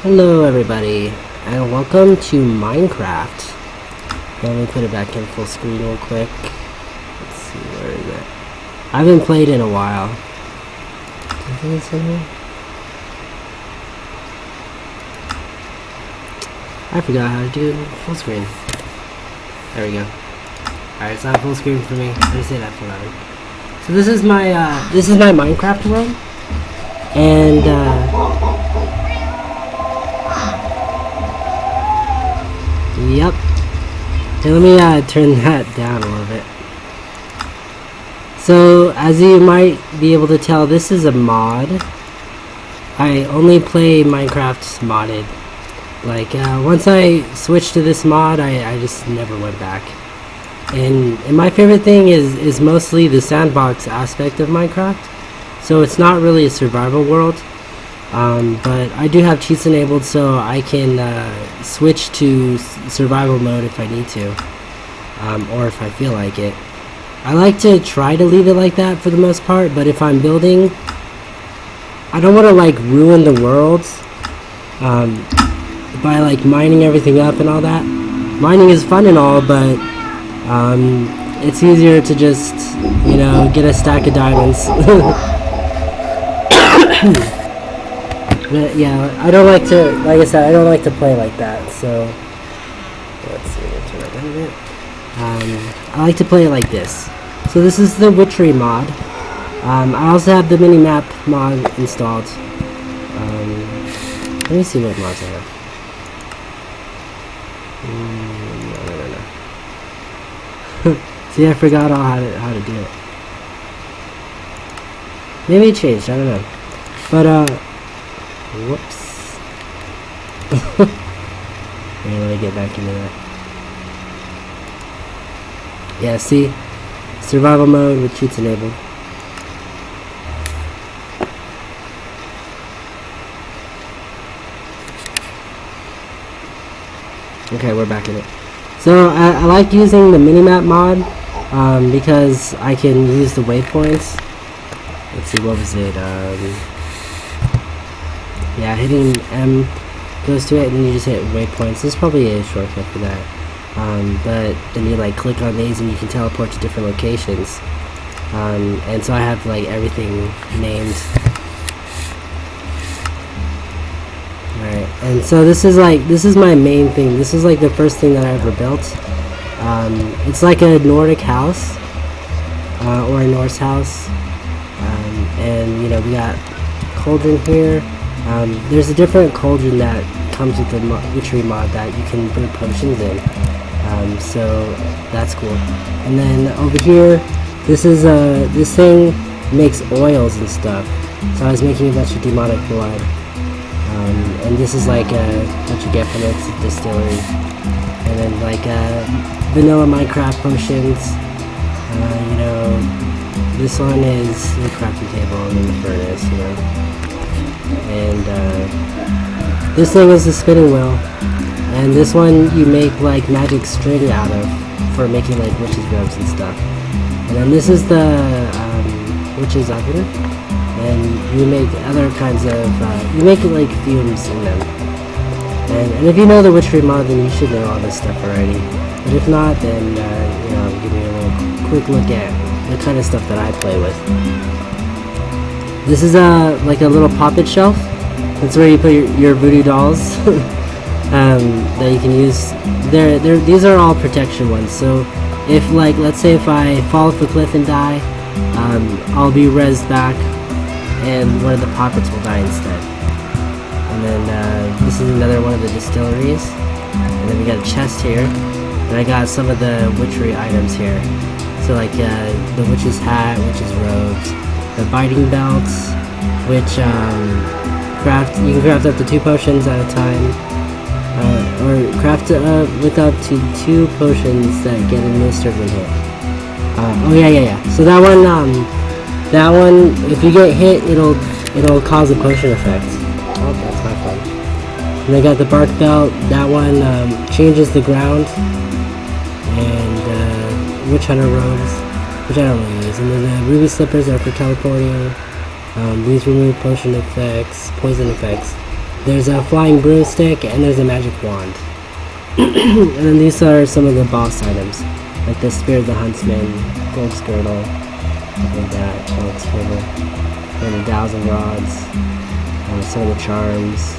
Hello everybody, and welcome to Minecraft. Let me put it back in full screen real quick. Let's see, where is it? I haven't played in a while. I think it's in here. I forgot how to do full screen. There we go. Alright, it's not full screen for me. Let me say that for loud. So this is my Minecraft world. And yep. Hey, let me turn that down a little bit. So, as you might be able to tell, this is a mod. I only play Minecraft modded. Like, once I switched to this mod, I just never went back. And my favorite thing is mostly the sandbox aspect of Minecraft. So it's not really a survival world. But I do have cheats enabled, so I can switch to survival mode if I need to, or if I feel like it. I like to try to leave it like that for the most part, but if I'm building, I don't want to like ruin the world by like mining everything up and all that. Mining is fun and all, but it's easier to just, you know, get a stack of diamonds. But yeah, I don't like to, like I said, I don't like to play like that, so let's see, let's turn it down a bit. I like to play it like this. So this is the Witchery Mod. I also have the mini-map mod installed. Let me see what mods I have. No. See, I forgot all how to do it. Maybe it changed, I don't know. But, whoops. Here, let me get back into that. Yeah, see? Survival mode with cheats enabled. Okay, we're back in it. So, I like using the minimap mod, because I can use the waypoints. Let's see, what was it? Yeah, hitting M goes to it, and then you just hit waypoints. There's probably a shortcut for that. But then you like click on these and you can teleport to different locations. And so I have like everything named. Alright, and so this is my main thing. This is like the first thing that I ever built. It's like a Nordic house, or a Norse house. And you know, we got cauldron here. There's a different cauldron that comes with the Witchery Mod that you can brew potions in. So that's cool. And then over here, this thing makes oils and stuff. So I was making a bunch of demonic blood. And this is like what you get from its distillery. And then like vanilla Minecraft potions. You know, this one is the crafting table and then the furnace, you know. And this thing is the spinning wheel. And this one you make like magic string out of for making like witches' robes and stuff. And then this is the witch's oven. And you make other kinds of, you make like fumes in them. And if you know the Witchery Mod, then you should know all this stuff already. But if not, then, you know, give me a little quick look at the kind of stuff that I play with. This is like a little poppet shelf. That's where you put your voodoo dolls that you can use. These are all protection ones. So if like, let's say if I fall off a cliff and die, I'll be rezzed back, and one of the poppets will die instead. And then this is another one of the distilleries. And then we got a chest here, and I got some of the witchery items here. So like the witch's hat, witch's robes, the biting belts, which you can craft up to 2 potions at a time, or craft with up to 2 potions that get administered when hit. Oh yeah. So that one, if you get hit, it'll cause a potion effect. Oh, that's not fun. And I got the bark belt. That one changes the ground, and witch hunter robes, which I don't really use. And then the ruby slippers are for teleporting. These remove potion effects, poison effects. There's a flying broomstick, and there's a magic wand. And then these are some of the boss items, like the Spear of the Huntsman, Gold Girdle, like that, Gold Girdle, and 1,000 rods, some of the charms.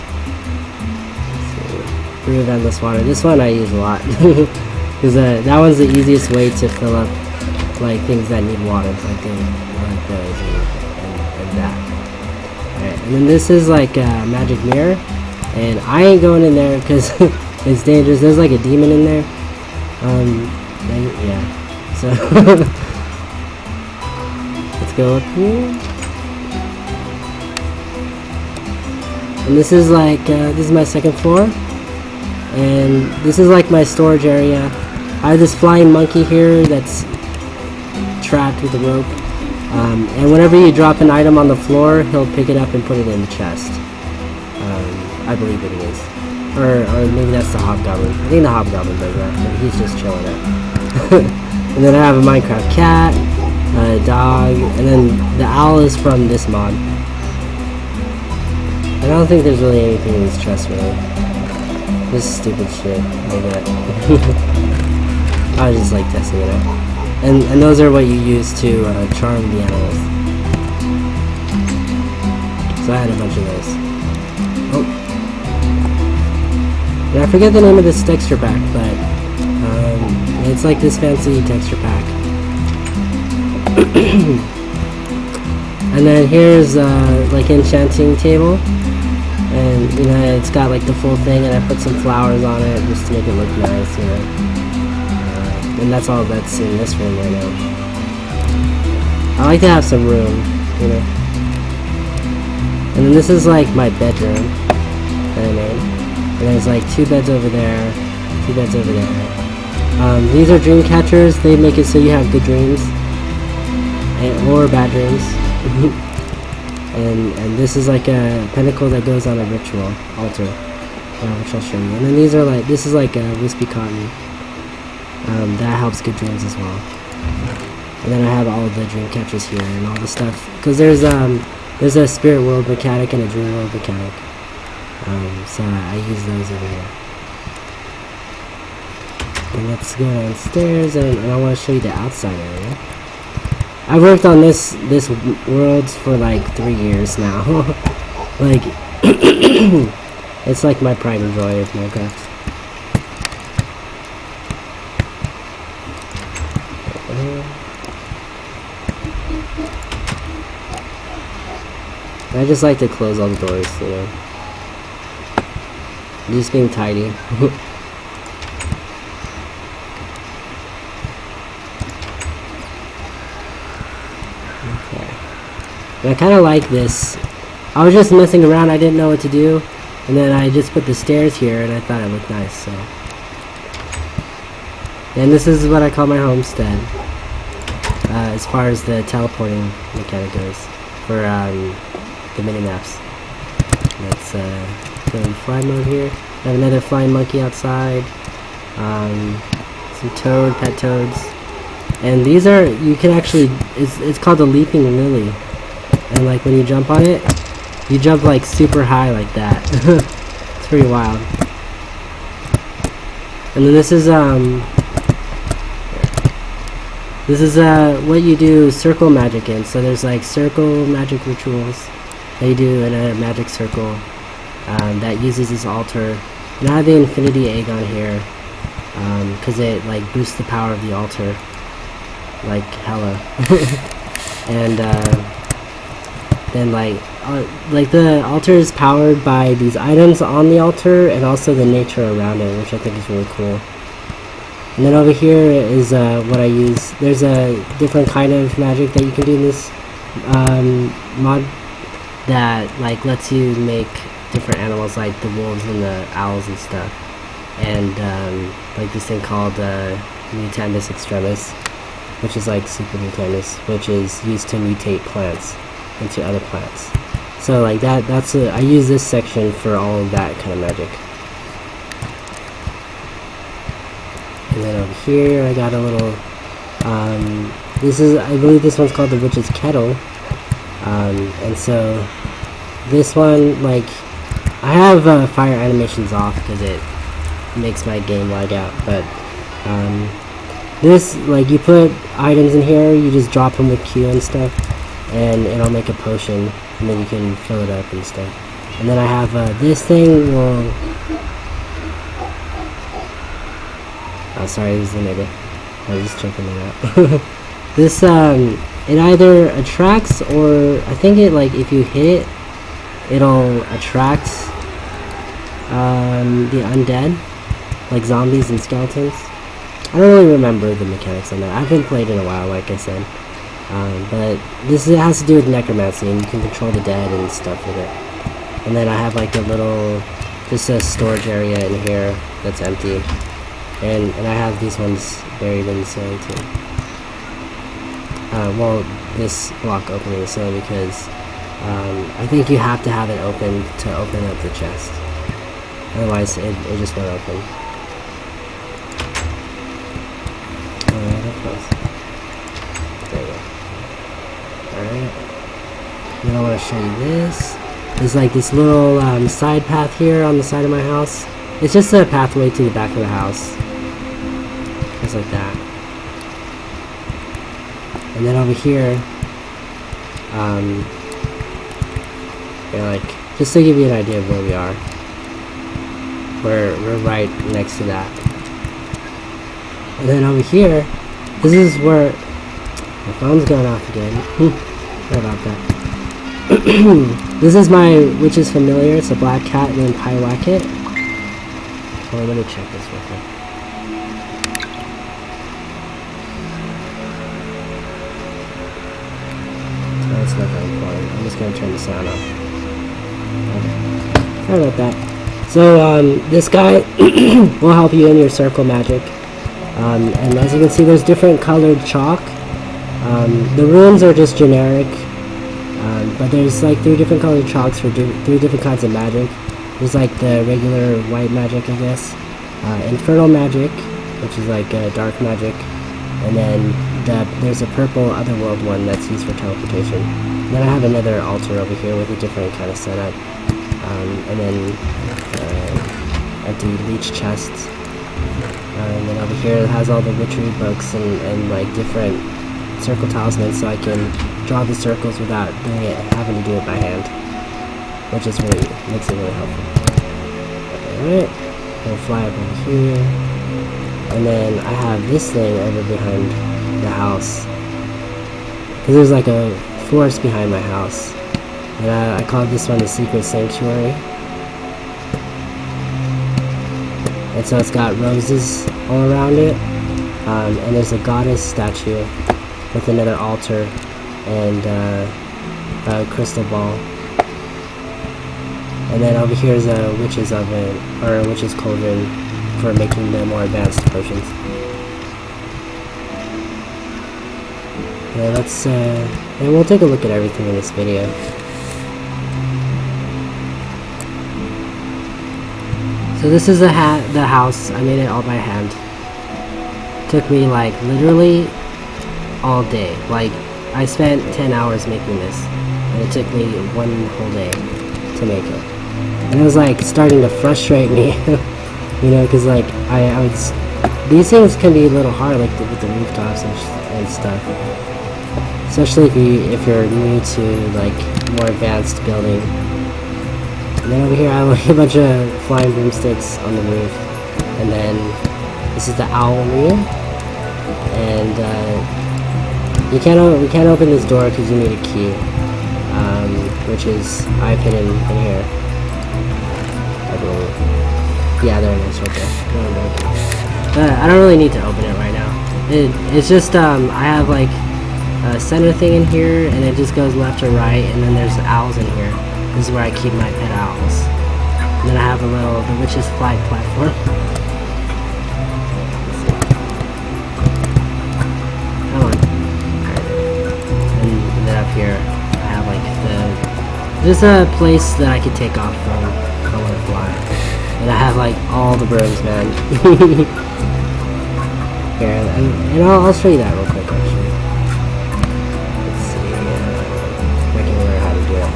Brew of Endless Water. This one I use a lot, because that one's the easiest way to fill up like things that need water, like those and that. Alright, and then this is like a magic mirror, and I ain't going in there because it's dangerous. There's like a demon in there. Yeah. So let's go up here. And this is like this is my second floor, and this is like my storage area. I have this flying monkey here that's trapped with a rope. And whenever you drop an item on the floor, he'll pick it up and put it in the chest. I believe it is. Or maybe that's the Hobgoblin. I think the Hobgoblin does that, but he's just chilling it. And then I have a Minecraft cat, a dog, and then the owl is from this mod. I don't think there's really anything in this chest, really. This stupid shit like that. I was just like testing it out. And those are what you use to charm the animals. So I had a bunch of those. Oh. And I forget the name of this texture pack, but it's like this fancy texture pack. And then here's like enchanting table. And you know, it's got like the full thing, and I put some flowers on it just to make it look nice, you know. And that's all that's in this room right now. I like to have some room, you know. And then this is like my bedroom that I made. And there's like 2 beds over there, 2 beds over there. These are dream catchers. They make it so you have good dreams or bad dreams. and this is like a pinnacle that goes on a ritual altar, which I'll show you. And then these are like, this is like a wispy cotton. That helps good dreams as well. And then I have all of the dream catchers here and all the stuff, because there's a spirit world mechanic and a dream world mechanic. So I use those over here. And let's go downstairs, and I want to show you the outside area. I worked on this world for like 3 years now. Like it's like my pride and joy of Minecraft. I just like to close all the doors, you know. Just being tidy. Okay. And I kind of like this. I was just messing around, I didn't know what to do. And then I just put the stairs here, and I thought it looked nice, so. And this is what I call my homestead. As far as the teleporting mechanic goes. For, the mini-maps. Let's go in fly mode here. I have another flying monkey outside. Some toad, pet toads. And these are, you can actually, it's called the leaping lily. And like when you jump on it, you jump like super high like that. It's pretty wild. And then this is what you do circle magic in. So there's like circle magic rituals that you do in a magic circle that uses this altar. And I have the infinity egg on here because it like boosts the power of the altar like hella. And then like the altar is powered by these items on the altar and also the nature around it, which I think is really cool. And then over here is what I use. There's a different kind of magic that you can do in this mod that like lets you make different animals like the wolves and the owls and stuff. And like this thing called Mutandis Extremis, which is like super mutandis, which is used to mutate plants into other plants. So like that's I use this section for all of that kind of magic. And then over here I got a little this is, I believe this one's called the Witch's Kettle. And so this one, like I have fire animations off because it makes my game lag out, but this, like, you put items in here, you just drop them with Q and stuff, and it'll make a potion, and then you can fill it up and stuff. And then I have this thing will... Oh, sorry, this is the neighbor. I was just checking it out. This, it either attracts, or I think it, like, if you hit it, it'll attract the undead, like zombies and skeletons. I don't really remember the mechanics on that. I haven't played in a while, like I said. But this has to do with necromancy, and you can control the dead and stuff with it. And then I have like a little, just a storage area in here that's empty. And I have these ones buried in the ceiling too. Well, this block open in the ceiling because I think you have to have it open to open up the chest. Otherwise, it just won't open. There you go. Alright. Then I want to show you this. There's like this little side path here on the side of my house. It's just a pathway to the back of the house. Just like that. And then over here, like, just to give you an idea of where we are. We're right next to that. And then over here, this is where my phone's going off again. Sorry about that. This is my witch's familiar. It's a black cat named Pywacket. Well, let me check this real quick. No, it's not very important. I'm just gonna turn the sound off. Okay. Sorry about that. So this guy will help you in your circle magic. And as you can see, there's different colored chalk. The runes are just generic, but there's like 3 different colored chalks for 3 different kinds of magic. There's like the regular white magic, I guess, infernal magic, which is like dark magic, and then there's a purple otherworld one that's used for teleportation. And then I have another altar over here with a different kind of setup, and then empty leech chests. And then over here it has all the witchery books and like different circle talismans, so I can draw the circles without having to do it by hand, which is really makes it really helpful. Alright, we'll fly up over here, and then I have this thing over behind the house, because there's like a forest behind my house, and I call this one the secret sanctuary. And so it's got roses all around it, and there's a goddess statue with another altar and a crystal ball. And then over here is a witch's oven, or a witch's cauldron for making the more advanced potions. Yeah, let's and we'll take a look at everything in this video. So this is the house. I made it all by hand. Took me like literally all day. Like I spent 10 hours making this, and it took me 1 whole day to make it. And it was like starting to frustrate me, you know, because like I was. These things can be a little hard, like with the rooftops and stuff. Especially if you're new to like more advanced building. And then over here I have like a bunch of flying broomsticks on the roof. And then this is the owl room. And we can't open this door because you need a key, which is I've hidden in here. I believe. Yeah, there it is right there. I don't really need to open it right now. It's just I have like a center thing in here, and it just goes left or right, and then there's owls in here. This is where I keep my pet owls. And then I have the witch's flight platform. Let's see. Come on. And then up here, I have like just a place that I could take off from if I want to fly. And I have like all the brooms, man. Here, and I'll show you that real quick, actually. Let's see, if I can learn how to do it.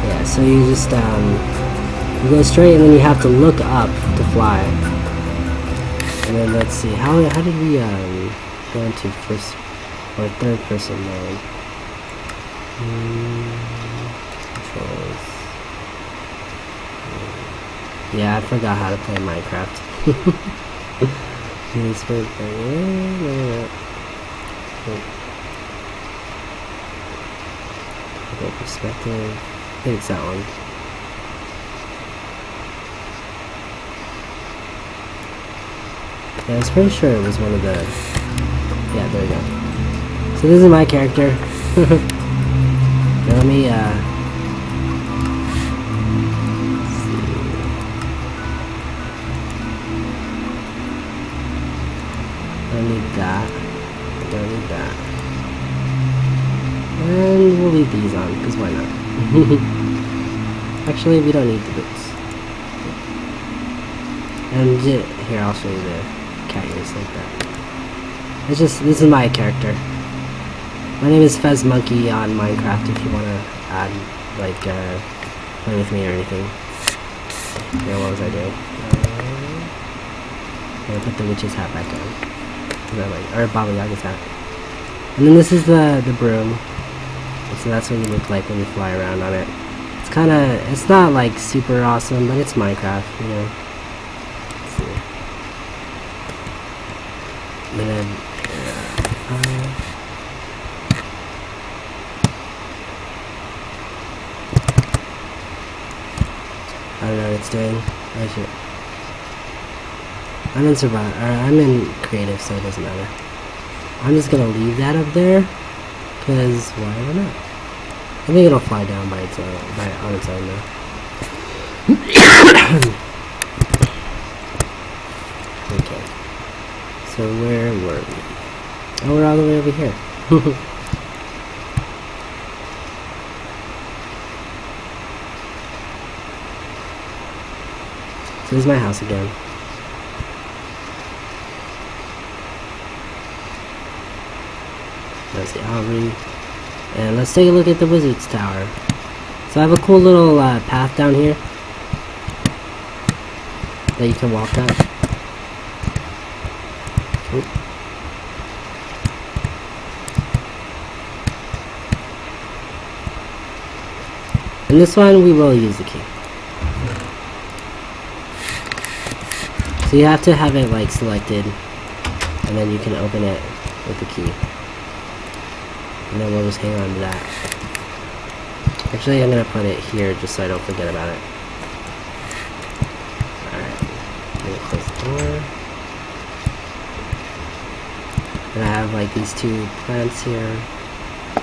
Yeah, So you just you go straight, and then you have to look up to fly. And then let's see, how did we go into first or third person mode? Controls. Yeah, I forgot how to play Minecraft. Okay, perspective. I think it's that one. Yeah, I was pretty sure it was one of the... Yeah, there we go. So this is my character. Now let me, see. Don't need that. Don't need that. And we'll leave these on, because why not? Actually, we don't need the boots. And here, I'll show you the cat ears like that. It's just, this is my character. My name is Fez Monkey on Minecraft if you want to add, like, play with me or anything. Yeah, what was I doing? I'm gonna put the witch's hat back on. Or Baba Yaga's hat. And then this is the broom. So that's what you look like when you fly around on it. It's kinda, it's not like super awesome, but it's Minecraft, you know. Let's see. And then, I don't know what it's doing. I should. I'm in survival, or I'm in creative, so it doesn't matter. I'm just gonna leave that up there, cause why not? I think it'll fly down by its own, on its own though. Okay. So where were we? Oh, we're all the way over here. So this is my house again. There's the Aubrey. And let's take a look at the Wizard's Tower. So I have a cool little path down here that you can walk up. Oop. And this one we will use the key. So you have to have it like selected, and then you can open it with the key. And then we'll just hang on to that. Actually, I'm gonna put it here just so I don't forget about it. Alright. I'm gonna close the door. And I have like these two plants here,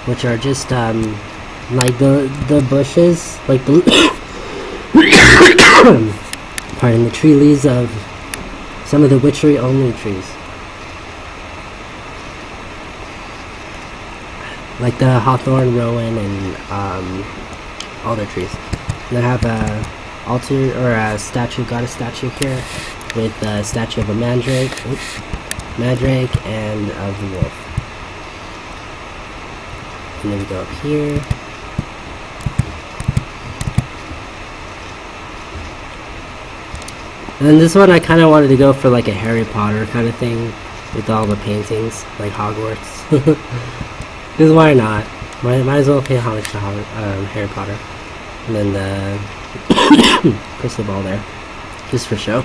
which are just like the bushes, like the pardon, the tree leaves of some of the witchery only trees. Like the hawthorn, rowan, and all their trees. And I have a altar or a statue, goddess statue here, with a statue of a mandrake, and of the wolf. And then we go up here. And then this one I kind of wanted to go for like a Harry Potter kind of thing, with all the paintings, like Hogwarts. Because why not? Might as well pay homage to Harry Potter. And then the crystal ball there. Just for show.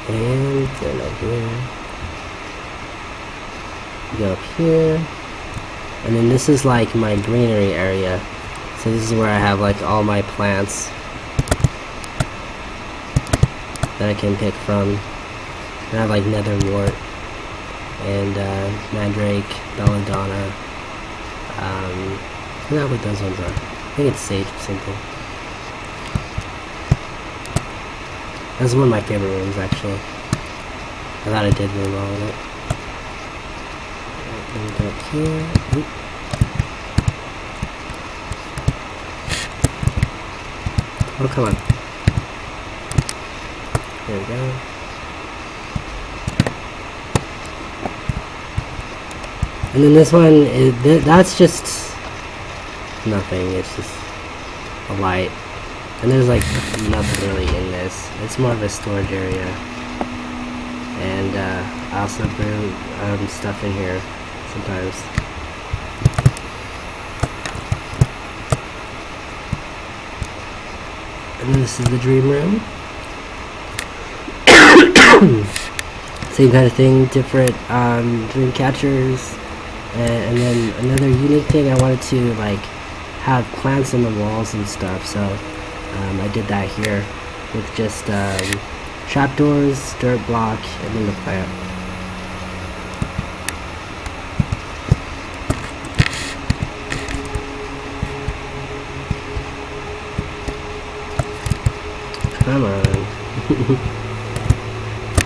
And then up here. We go up here. And then this is like my greenery area. So this is where I have like all my plants that I can pick from. And I have like netherwort. And mandrake, belladonna. I forgot what those ones are. I think it's sage or something. That's one of my favorite rooms, actually. I thought I did really well with it. Then we go up here. Oop. Oh, come on. There we go. And then this one is that's just nothing. It's just a light. And there's like nothing really in this. It's more of a storage area. And I also brew stuff in here sometimes. And then this is the dream room. Same kind of thing, different dream catchers. And then another unique thing, I wanted to like have plants on the walls and stuff, so I did that here with just trapdoors, dirt block, and then the plant. Come on.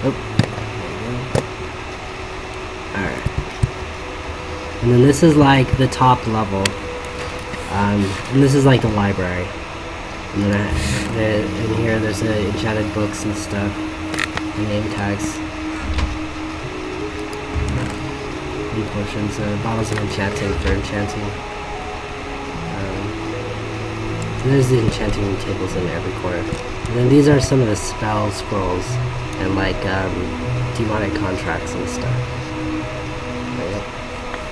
Oh. Alright. And then this is like the top level. And this is like the library. And then in here there's enchanted books and stuff. And name tags. And potions, bottles of enchanting for enchanting. And there's the enchanting tables in every corner. And then these are some of the spell scrolls and like demonic contracts and stuff.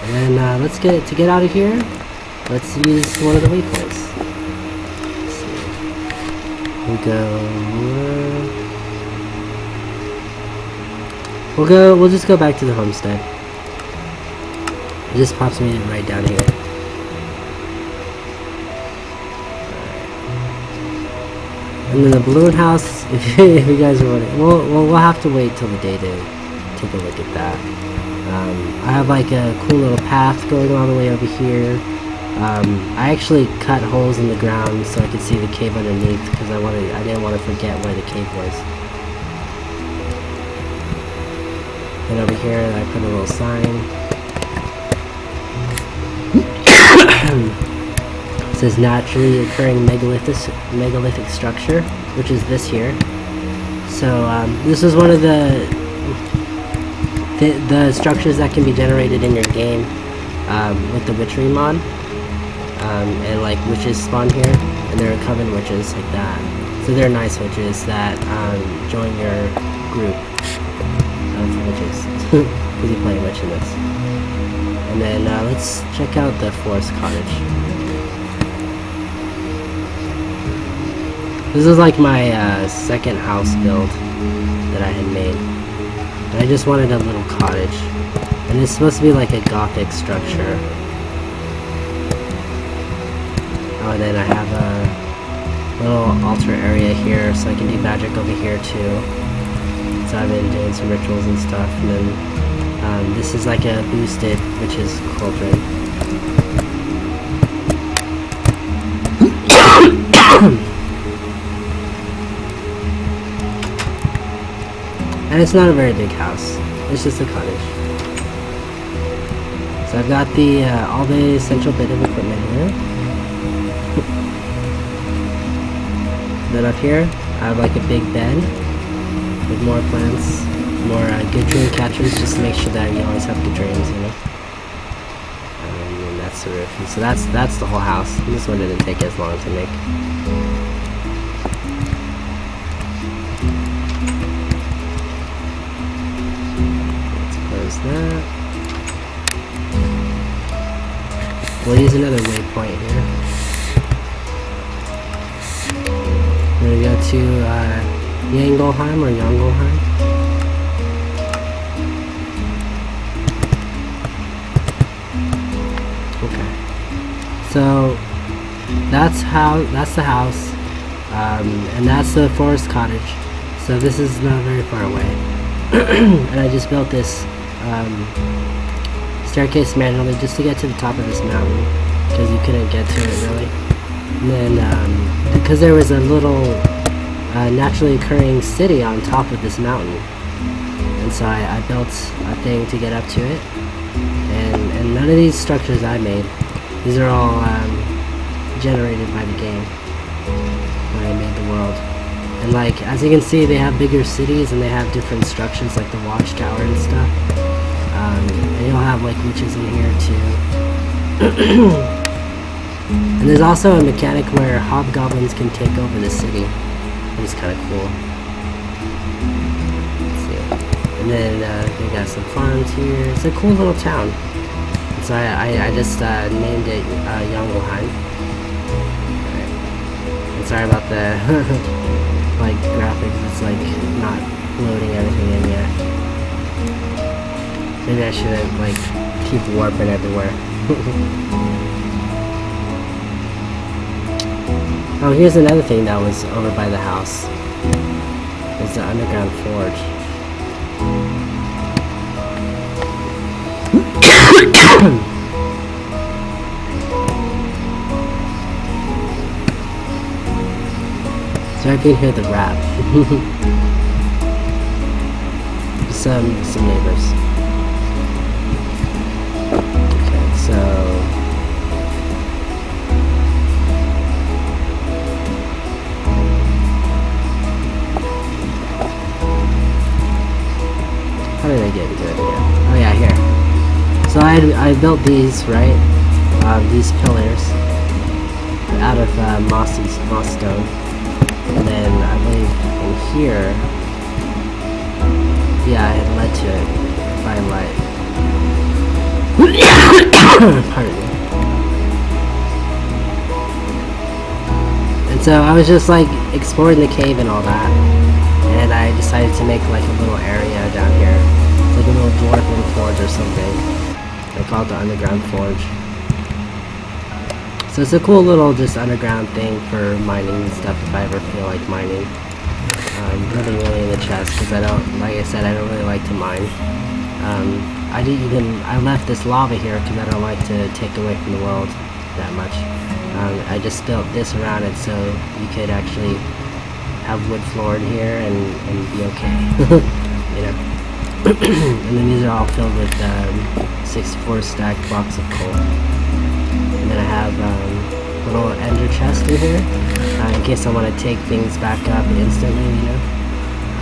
And then let's get out of here. Let's use one of the waypoints. Let's see. We'll just go back to the homestead. It just pops me right down here. And then the balloon house, if you guys are wondering, we'll have to wait till the day to take a look at that. I have like a cool little path going all the way over here. I actually cut holes in the ground so I could see the cave underneath because I didn't want to forget where the cave was. And over here I put a little sign. It says naturally occurring megalithic structure, which is this here. So this is one of the structures that can be generated in your game with the Witchery Mod. And like witches spawn here, and there are coven witches like that. So they're nice witches that join your group of witches because you play a witch in this. And then let's check out the forest cottage. This is like my second house build that I had made. And I just wanted a little cottage. And it's supposed to be like a gothic structure. Oh, and then I have a little altar area here so I can do magic over here too. So I've been doing some rituals and stuff. And then this is like a boosted witch's cauldron. And it's not a very big house. It's just a cottage. So I've got the all the essential bit of equipment here. Then up here, I have like a big bed with more plants, more good dream catchers, just to make sure that you always have good dreams, you know. And then that's the roof. And so that's the whole house. And this one didn't take as long to make. That. We'll use another waypoint here. We're gonna go to Yangelheim or Yangelheim. Okay. So that's the house, and that's the forest cottage. So this is not very far away, and I just built this staircase manually just to get to the top of this mountain because you couldn't get to it really. And then because there was a little naturally occurring city on top of this mountain, and so I built a thing to get up to it. And none of these structures I made. These are all generated by the game when I made the world. And like as you can see, they have bigger cities and they have different structures like the watchtower and stuff. And you'll have like witches in here too. And there's also a mechanic where hobgoblins can take over the city, which is kind of cool. Let's see. And then they got some farms here. It's a cool little town. So I just named it Youngleheim. And sorry about the like graphics. It's like not loading everything in yet. Maybe I shouldn't like keep warping everywhere. Oh, here's another thing that was over by the house. It's the underground forge. So I can hear the rap. some neighbors. Okay, so how did I get into it again? Oh yeah, here. So I built these, right? These pillars out of moss stone, and then I believe in here, yeah, I had led to it by light. Pardon me. And so I was just like exploring the cave and all that, and I decided to make like a little area down here. It's like a little dwarven forge or something. They call it the underground forge. So it's a cool little just underground thing for mining and stuff if I ever feel like mining. Nothing really in the chest because I don't, like I said, I don't really like to mine. I left this lava here because I don't like to take away from the world that much. I just built this around it so you could actually have wood floor in here and be okay. You know. And then these are all filled with 64 stacked blocks of coal. And then I have a little ender chest in here in case I want to take things back up instantly, you know.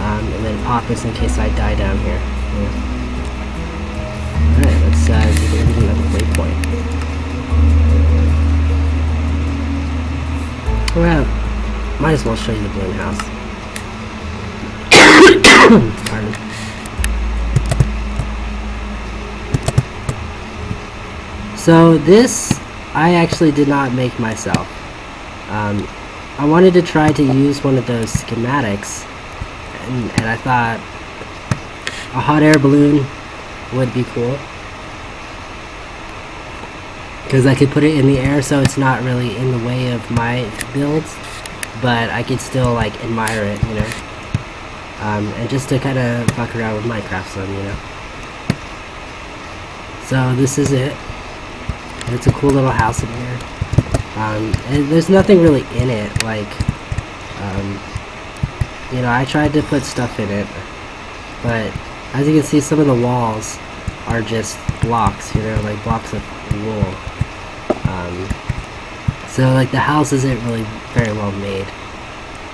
And then poppers in case I die down here. Yeah. Alright, let's do another waypoint. Well, might as well show you the balloon house. Pardon. So this, I actually did not make myself. I wanted to try to use one of those schematics, and I thought a hot air balloon would be cool. Because I could put it in the air so it's not really in the way of my builds, but I could still like admire it, you know. And just to kind of fuck around with Minecraft some, you know. So this is it. It's a cool little house in here. And there's nothing really in it, like, you know, I tried to put stuff in it, but as you can see, some of the walls are just blocks, you know, like blocks of wool. So like the house isn't really very well made,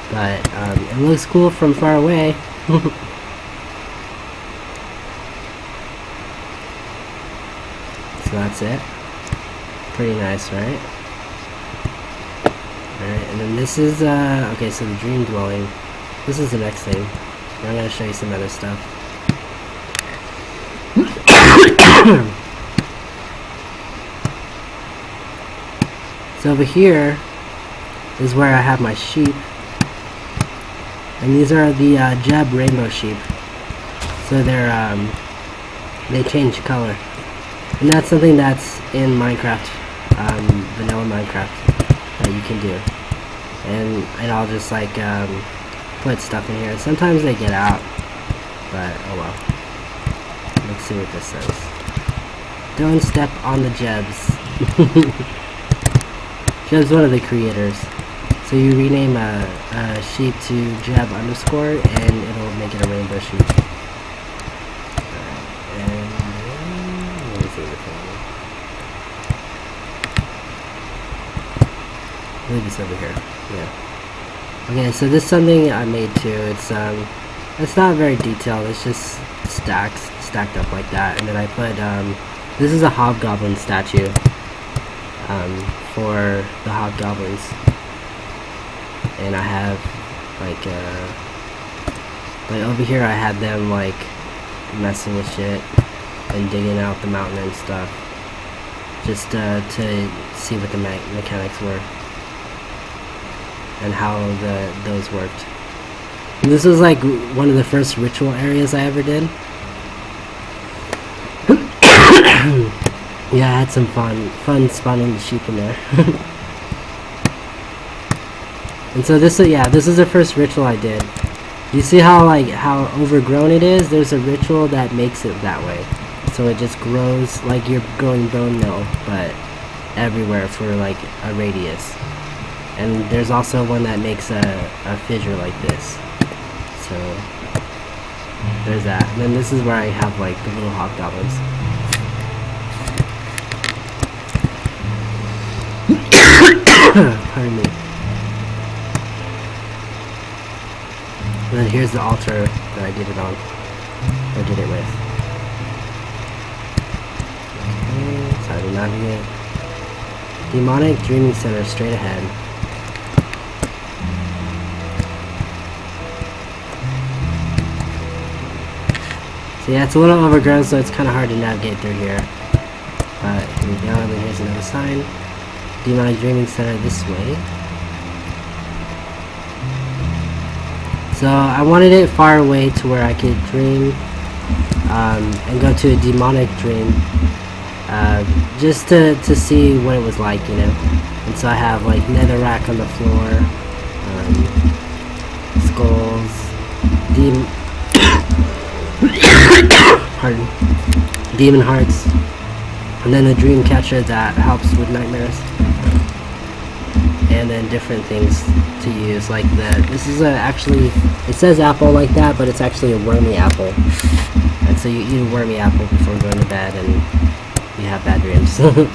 but it looks cool from far away. So that's it. Pretty nice, right? Alright, and then this is, okay, so the dream dwelling. This is the next thing. I'm going to show you some other stuff. So over here is where I have my sheep. And these are the Jeb rainbow sheep. So they're, they change color. And that's something that's in Minecraft, vanilla Minecraft, that you can do. And I'll just like put stuff in here. Sometimes they get out, but oh well. Let's see what this says. Don't step on the Jebs. Jeb's one of the creators. So you rename a sheep to Jeb underscore and it'll make it a rainbow sheep. I believe it's over here. Yeah. Okay, so this is something I made too. It's not very detailed. It's just stacked up like that. And then I put this is a hobgoblin statue. for the hobgoblins. And I have like over here I had them like messing with shit and digging out the mountain and stuff, just to see what the mechanics were and how those worked. And this was like one of the first ritual areas I ever did. Yeah, I had some fun spawning the sheep in there. And so this is the first ritual I did. You see how overgrown it is? There's a ritual that makes it that way. So it just grows like you're growing bone meal, but everywhere for like a radius. And there's also one that makes a fissure like this. So there's that. And then this is where I have like the little hobgoblins. Pardon me. And then here's the altar that I did it on. Or did it with. Okay, so I did navigate. Demonic Dreaming Center straight ahead. So yeah, it's a little overgrown, so it's kind of hard to navigate through here. But here we go, and then here's another sign. Demonic Dreaming Center this way. So I wanted it far away to where I could dream and go to a demonic dream, just to see what it was like, you know. And so I have like netherrack on the floor, skulls, demon hearts, and then a dream catcher that helps with nightmares, and then different things to use like that. This is actually, it says apple like that, but it's actually a wormy apple. And so you eat a wormy apple before going to bed and you have bad dreams. Okay.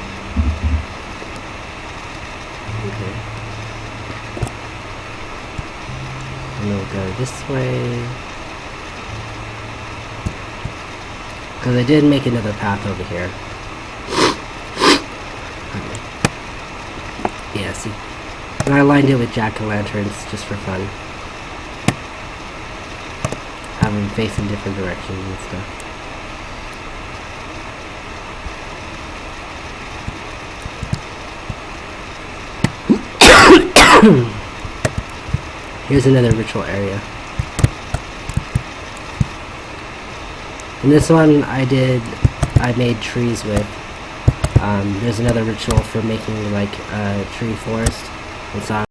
And we'll go this way. Because I did make another path over here. Yeah, see. And I lined it with jack-o'-lanterns just for fun. Have them facing different directions and stuff. Here's another ritual area. And this one I made trees with. There's another ritual for making like a tree forest. And so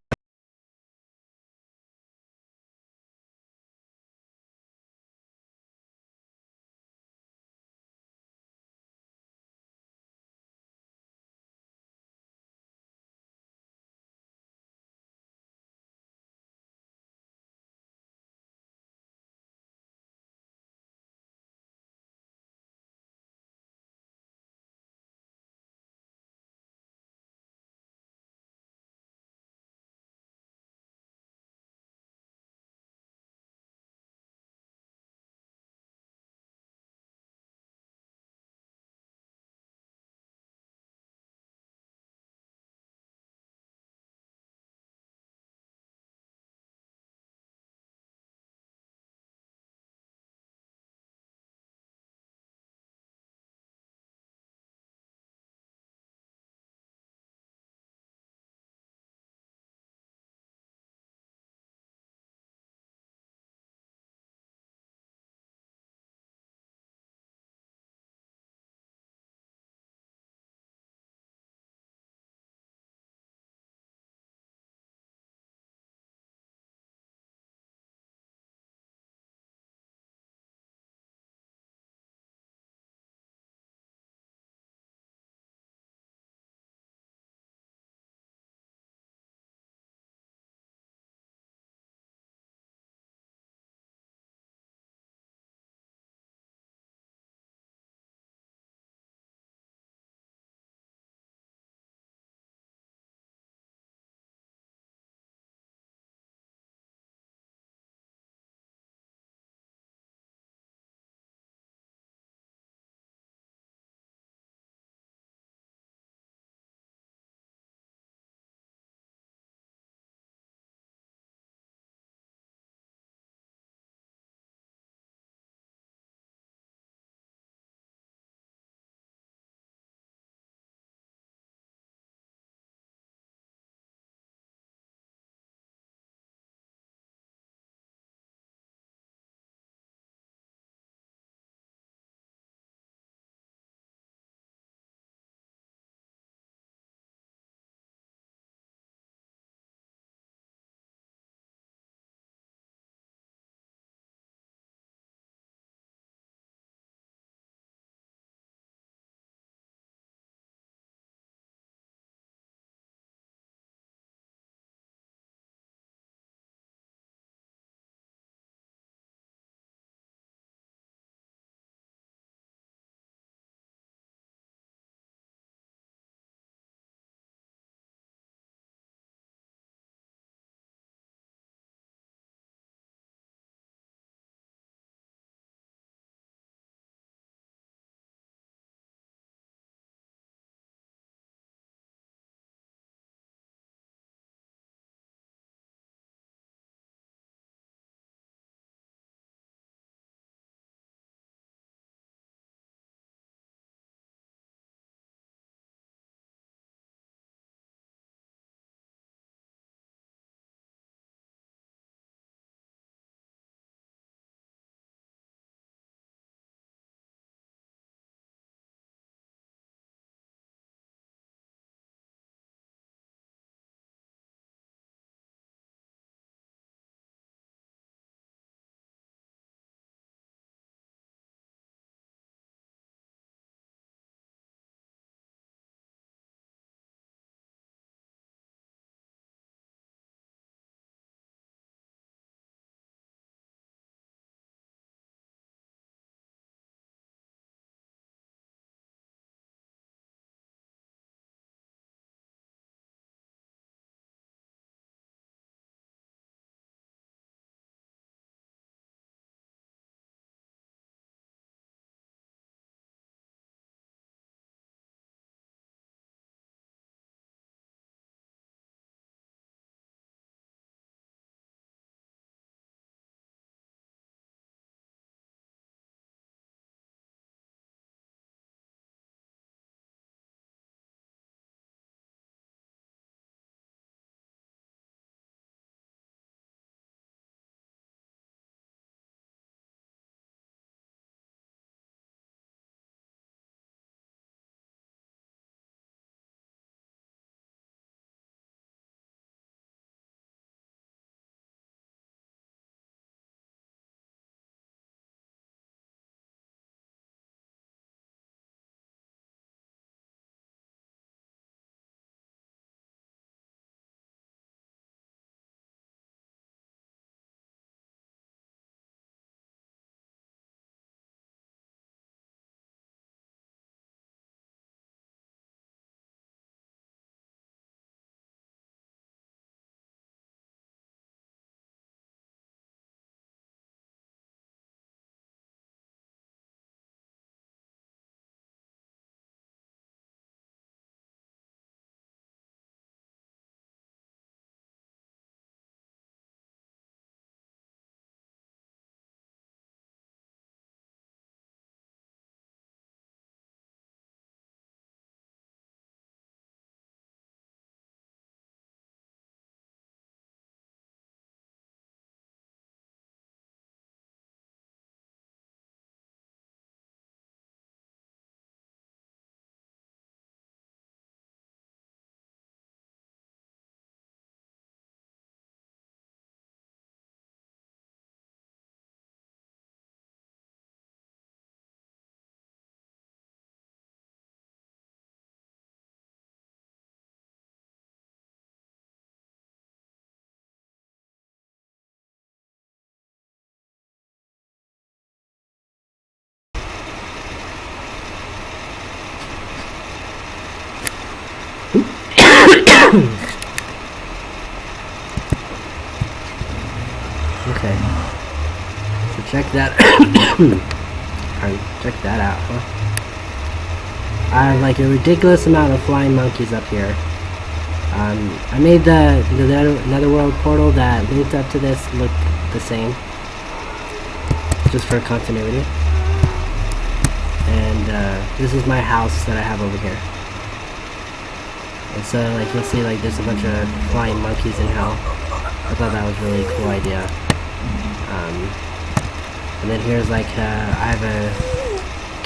Okay. So check that. Check that out, huh? I have like a ridiculous amount of flying monkeys up here. I made the netherworld portal that linked up to this look the same, just for continuity. And this is my house that I have over here. And so like you'll see like there's a bunch of flying monkeys in hell. I thought that was a really cool idea. And then here's like I have a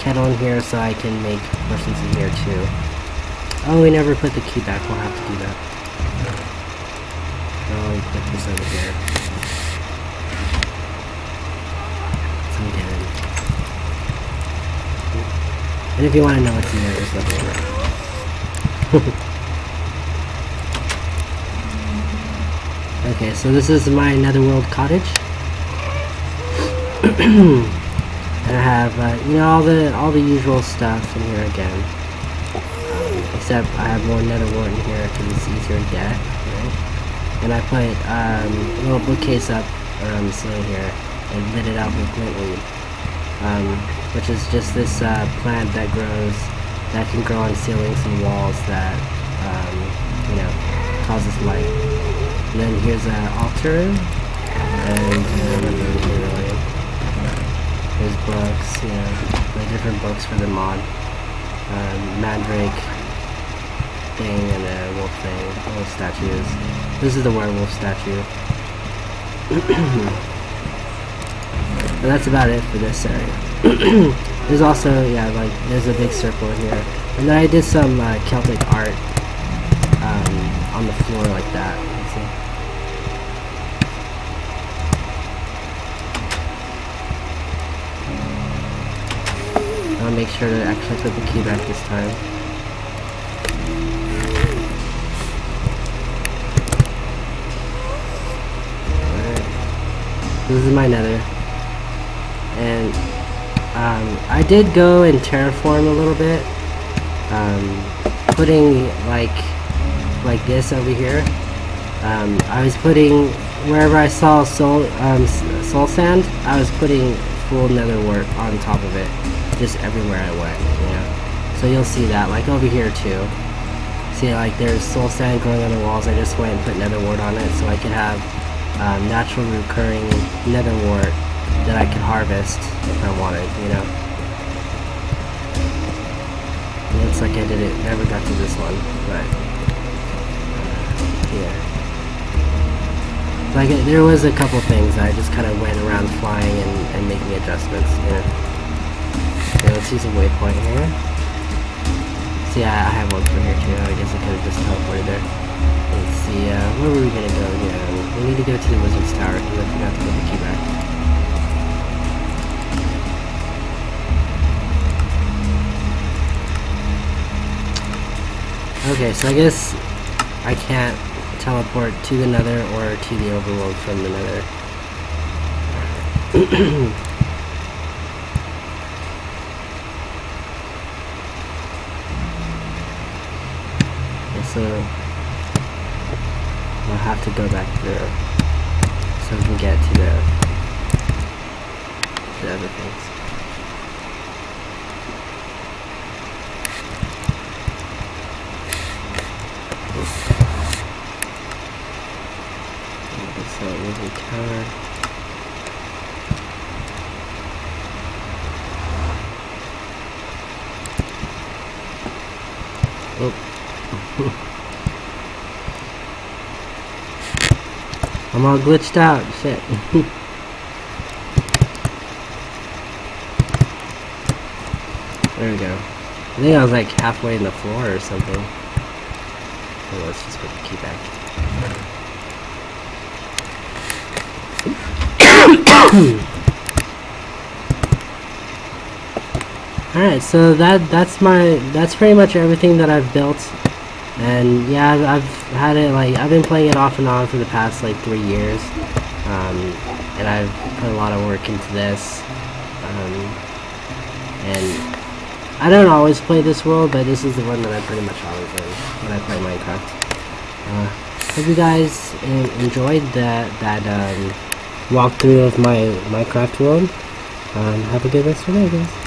kettle in here so I can make potions in here too. Oh, we never put the key back. We'll have to do that. Oh, we put this over here. So we get it. And if you want to know what's in there, there's nothing in there. Okay, so this is my netherworld cottage. And I have, you know, all the usual stuff in here again. Except I have more netherwort in here because it's easier to get, right? And I put a little bookcase up around the ceiling here and lit it up with glintweed, which is just this plant that grows, that can grow on ceilings and walls that, you know, causes light. And then here's an altar, and there's books, you know, the different books for the mod. Mandrake thing and a wolf thing, wolf statues. This is the werewolf statue. And that's about it for this area. There's also, yeah, like, there's a big circle here. And then I did some Celtic art on the floor like that. See? I'll make sure to actually put the key back this time. Alright. This is my nether. And I did go and terraform a little bit. Putting like this over here. I was putting, wherever I saw soul sand, I was putting full netherwort on top of it. Just everywhere I went, you know. So you'll see that, like over here too. See, like there's soul sand growing on the walls. I just went and put netherwort on it so I could have natural recurring netherwort that I could harvest if I wanted, you know. It looks like I did it, never got to this one, but yeah. Like there was a couple things I just kind of went around flying and making adjustments, you know. Okay, let's use a waypoint here. See, I have one for here too. I guess I could have just teleported there. Let's see, where were we gonna go? Yeah, we need to go to the wizard's tower because I forgot to put the key back. Okay, so I guess I can't teleport to the nether or to the overworld from the nether. So we'll have to go back through so we can get to the other things. So moving tower. Oh. I'm all glitched out, shit. There we go. I think I was like halfway in the floor or something. Oh, let's just put the key back. Alright, so that's pretty much everything that I've built. And yeah, I've had it, like, I've been playing it off and on for the past like 3 years. And I've put a lot of work into this. And I don't always play this world, but this is the one that I'm pretty much always in when I play Minecraft. Hope you guys enjoyed that walkthrough of my Minecraft world. Have a good rest of your day, guys.